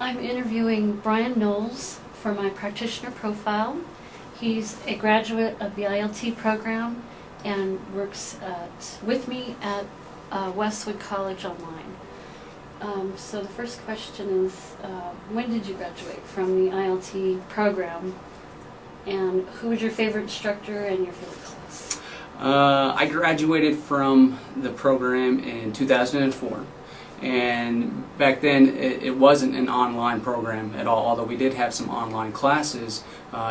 I'm interviewing Brian Knowles for my Practitioner Profile. He's a graduate of the ILT program and works with me at Westwood College Online. So the first question is, when did you graduate from the ILT program? And who was your favorite instructor and your favorite class? I graduated from the program in 2004. And back then it wasn't an online program at all, although we did have some online classes.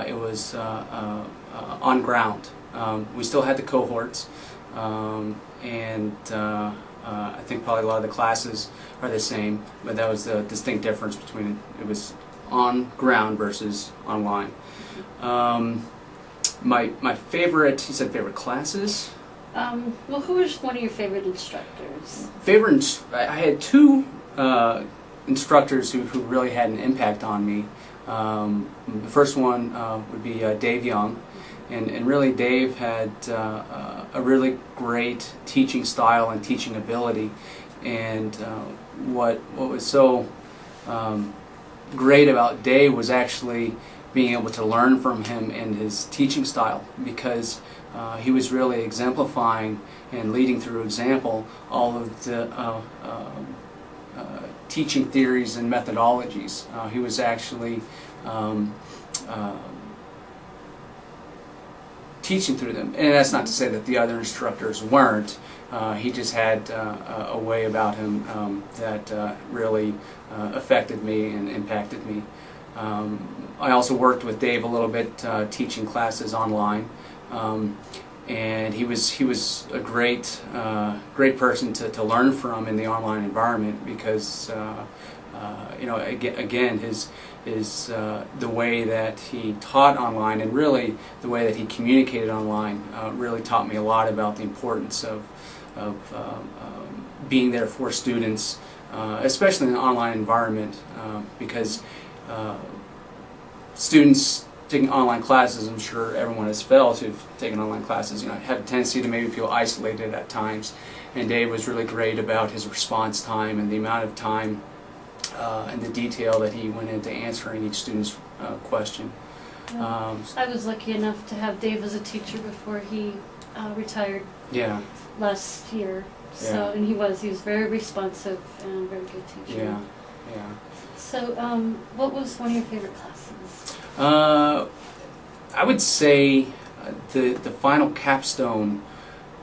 It was on ground. We still had the cohorts, and I think probably a lot of the classes are the same, but that was the distinct difference between it was on ground versus online. My favorite, you said favorite classes? Well, who was one of your favorite instructors? I had two instructors who really had an impact on me. The first one would be Dave Young, and really Dave had a really great teaching style and teaching ability. And what was so great about Dave was actually being able to learn from him and his teaching style, because he was really exemplifying and leading through example all of the teaching theories and methodologies. He was actually teaching through them, and that's not to say that the other instructors weren't. He just had a way about him that really affected me and impacted me. I also worked with Dave a little bit teaching classes online, and he was a great person to learn from in the online environment, because you know, again his the way that he taught online, and really the way that he communicated online, really taught me a lot about the importance of being there for students, especially in an online environment, because students taking online classes, I'm sure everyone has felt who've taken online classes, you know, have a tendency to maybe feel isolated at times. And Dave was really great about his response time and the amount of time and the detail that he went into answering each student's question. I was lucky enough to have Dave as a teacher before he retired last year. So, and he was very responsive and a very good teacher. Yeah. So, what was one of your favorite classes? I would say the final capstone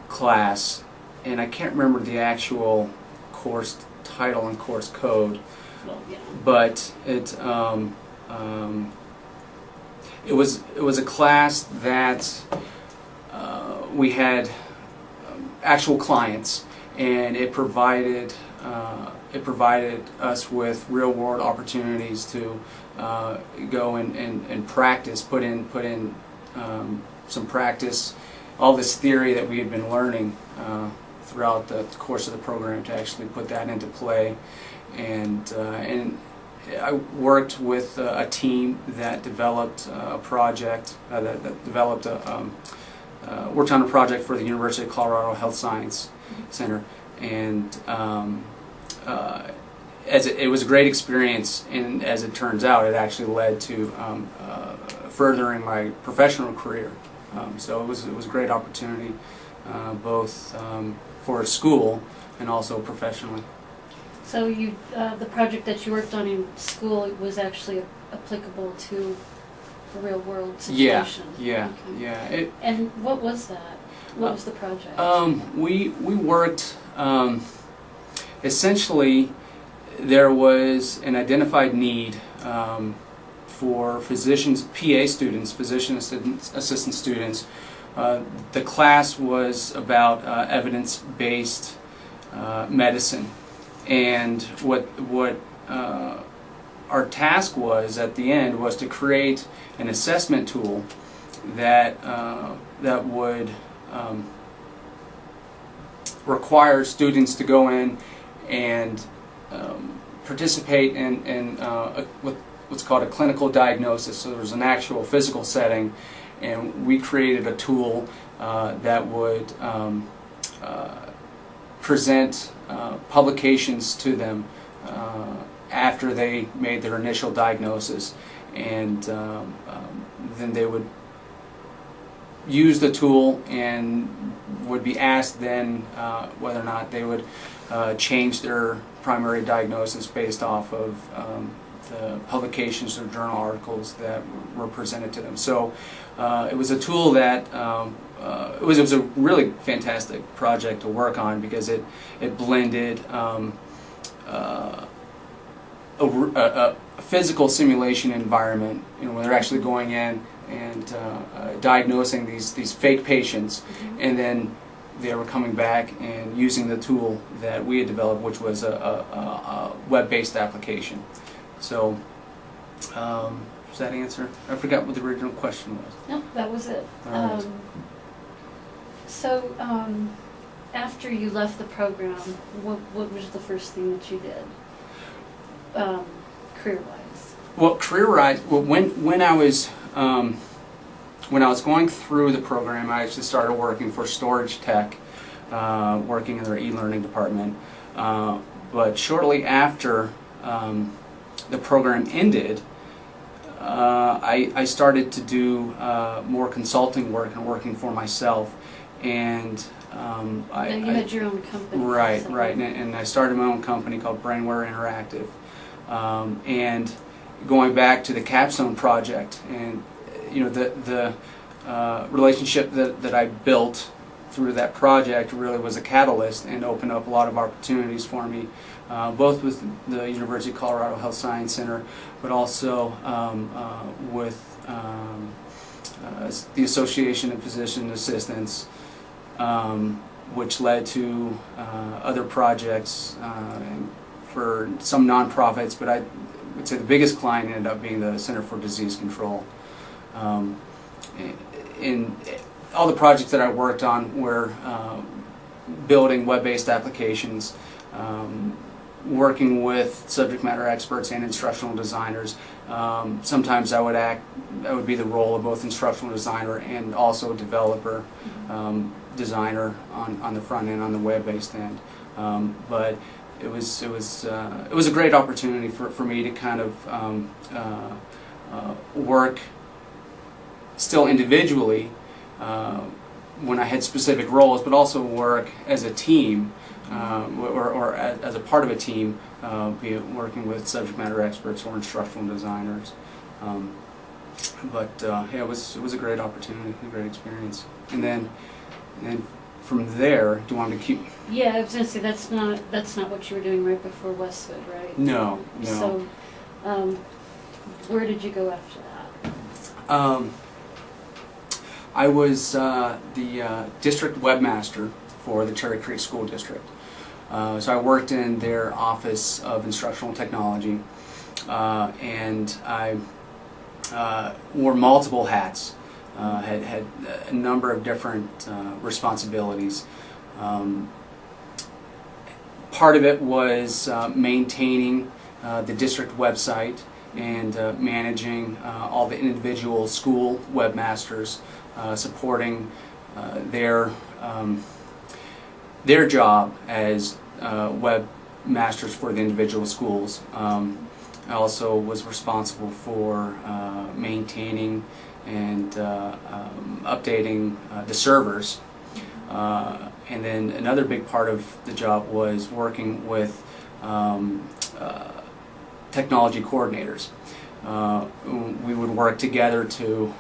class, and I can't remember the actual course title and course code, but it was a class that we had actual clients, and it provided us with real-world opportunities to go and practice, put in some practice, all this theory that we had been learning throughout the course of the program, to actually put that into play. And I worked with a team that developed a project, worked on a project for the University of Colorado Health Science Center, and it was a great experience, and as it turns out, it actually led to furthering my professional career. So it was a great opportunity, both for school and also professionally. So the project that you worked on in school was actually applicable to the real world situation. Yeah. And what was that? What was the project? We worked, essentially, there was an identified need for physicians, PA students, physician assistant students. The class was about evidence-based medicine, and what our task was at the end was to create an assessment tool that would require students to go in and participate in what's called a clinical diagnosis. So there was an actual physical setting, and we created a tool that would present publications to them after they made their initial diagnosis, and then they would use the tool and would be asked then whether or not they would change their primary diagnosis based off of the publications or journal articles that were presented to them. So it was a tool that it was a really fantastic project to work on, because it blended a physical simulation environment, when they're actually going in and diagnosing these fake patients, and then they were coming back and using the tool that we had developed, which was a web-based application. So, does that answer? I forgot what the original question was. No, that was it. Right. So, after you left the program, what was the first thing that you did, career-wise? Well, career-wise, when I was going through the program, I actually started working for Storage Tech, working in their e-learning department. But shortly after the program ended, I started to do more consulting work and working for myself. And now you had your own company. Right, so. right. And I started my own company called Brainware Interactive. And going back to the Capstone project, and the relationship that I built through that project really was a catalyst and opened up a lot of opportunities for me, both with the University of Colorado Health Science Center, but also with the Association of Physician Assistants, which led to other projects for some nonprofits, but I would say the biggest client ended up being the Center for Disease Control. In all the projects that I worked on were building web-based applications, working with subject matter experts and instructional designers. Sometimes I would be the role of both instructional designer and also developer, designer on the front end, on the web-based end. But it was a great opportunity for me to kind of work still individually when I had specific roles, but also work as a team, or as a part of a team, be it working with subject matter experts or instructional designers. Yeah, it was a great opportunity, a great experience. And then from there, do you want me to keep? Yeah, I was going to say that's not what you were doing right before Westwood, right? No, no. So, where did you go after that? I was the district webmaster for the Cherry Creek School District. So I worked in their Office of Instructional Technology, and I wore multiple hats, had a number of different responsibilities. Part of it was maintaining the district website and managing all the individual school webmasters, supporting their job as webmasters for the individual schools. I also was responsible for maintaining and updating the servers. And then another big part of the job was working with technology coordinators. We would work together to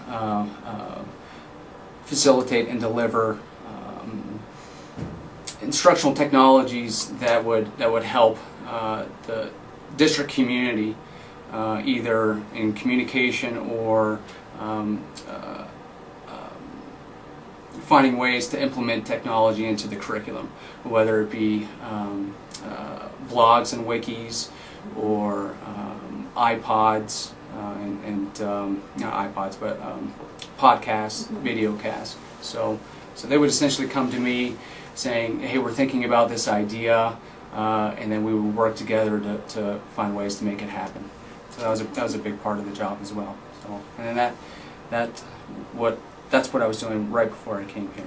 facilitate and deliver instructional technologies that would help the district community, either in communication or finding ways to implement technology into the curriculum, whether it be blogs and wikis, or iPods, not iPods, but podcasts, videocasts. So they would essentially come to me saying, hey, we're thinking about this idea, and then we would work together to find ways to make it happen. So that was a big part of the job as well. So, and then that's what I was doing right before I came here.